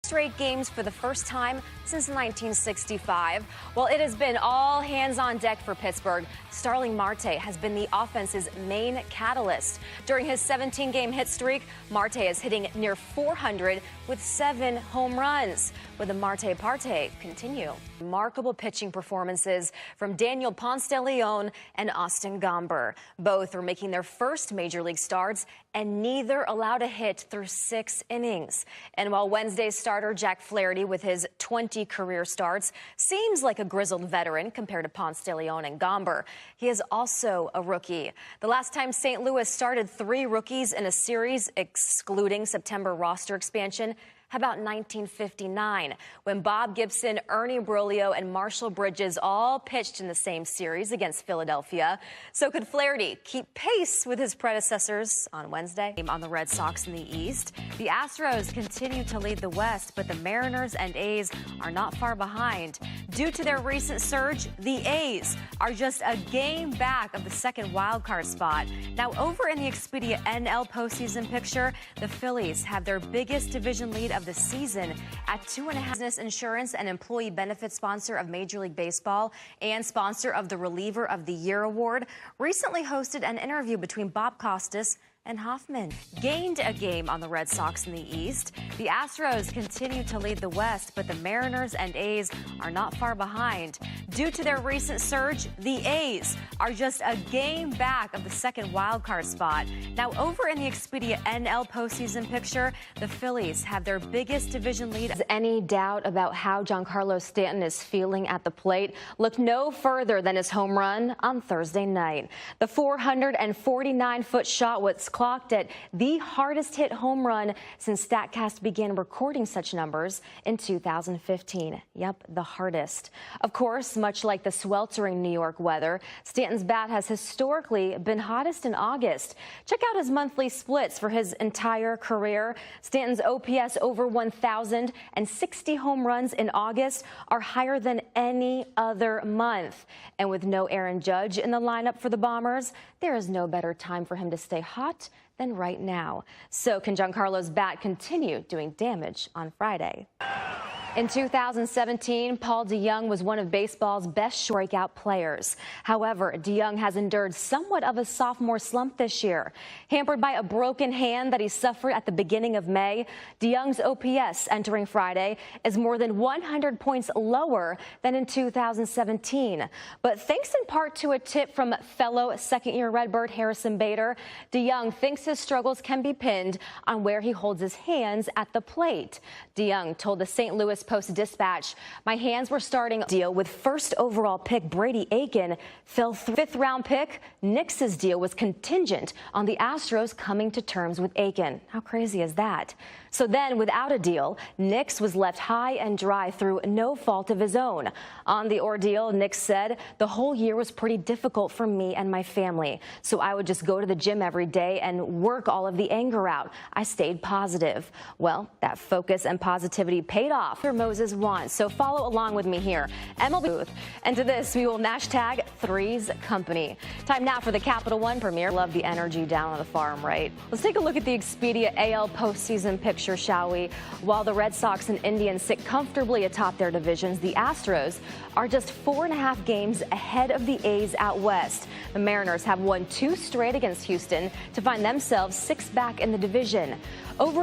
straight games for the first time since 1965. Well, it has been all hands on deck for Pittsburgh. Starling Marte has been the offense's main catalyst. During his 17-game hit streak, Marte is hitting near 400 with 7 home runs. Will the Marte Parte continue? Remarkable pitching performances from Daniel Ponce de Leon and Austin Gomber. Both are making their first major league starts, and neither allowed a hit through 6 innings. And while Wednesday's starter Jack Flaherty, with his 20 career starts, seems like a grizzled veteran compared to Ponce de Leon and Gomber, he is also a rookie. The last time St. Louis started 3 rookies in a series, excluding September roster expansion, how about 1959, when Bob Gibson, Ernie Broglio, and Marshall Bridges all pitched in the same series against Philadelphia? So could Flaherty keep pace with his predecessors on Wednesday? On the Red Sox in the East, the Astros continue to lead the West, but the Mariners and A's are not far behind. Due to their recent surge, the A's are just a game back of the second wildcard spot. Now, over in the Expedia NL postseason picture, the Phillies have their biggest division lead of the season at 2.5. Business insurance and employee benefit sponsor of Major League Baseball and sponsor of the Reliever of the Year award, recently hosted an interview between Bob Costas and Hoffman. Gained a game on the Red Sox in the East. The Astros continue to lead the West, but the Mariners and A's are not far behind. Due to their recent surge, the A's are just a game back of the second wildcard spot. Now, over in the Expedia NL postseason picture, the Phillies have their biggest division lead. Any doubt about how Giancarlo Stanton is feeling at the plate? Look no further than his home run on Thursday night. The 449-foot shot was clocked at the hardest hit home run since StatCast began recording such numbers in 2015. Yep, the hardest. Of course, much like the sweltering New York weather, Stanton's bat has historically been hottest in August. Check out his monthly splits for his entire career. Stanton's OPS over 1,000 and 60 home runs in August are higher than any other month. And with no Aaron Judge in the lineup for the Bombers, there is no better time for him to stay hot than right now. So can Giancarlo's bat continue doing damage on Friday? In 2017, Paul DeYoung was one of baseball's best breakout players. However, DeYoung has endured somewhat of a sophomore slump this year. Hampered by a broken hand that he suffered at the beginning of May, DeYoung's OPS entering Friday is more than 100 points lower than in 2017. But thanks in part to a tip from fellow second-year Redbird Harrison Bader, DeYoung thinks his struggles can be pinned on where he holds his hands at the plate. DeYoung told the St. Louis Post-Dispatch, "My hands were starting deal with first overall pick Brady Aiken fell 5th round pick. Knicks' deal was contingent on the Astros coming to terms with Aiken." How crazy is that? So then, without a deal, Knicks was left high and dry through no fault of his own. On the ordeal, Knicks said, "The whole year was pretty difficult for me and my family. So I would just go to the gym every day and work all of the anger out. I stayed positive." Well, that focus and positivity paid off for Moses wants. So follow along with me here. MLB booth. And to this, we will Nash tag Three's Company. Time now for the Capital One premiere. Love the energy down on the farm, right? Let's take a look at the Expedia AL postseason picture, shall we? While the Red Sox and Indians sit comfortably atop their divisions, the Astros are just 4.5 games ahead of the A's out west. The Mariners have won 2 straight against Houston to find themselves 6 back in the division. Over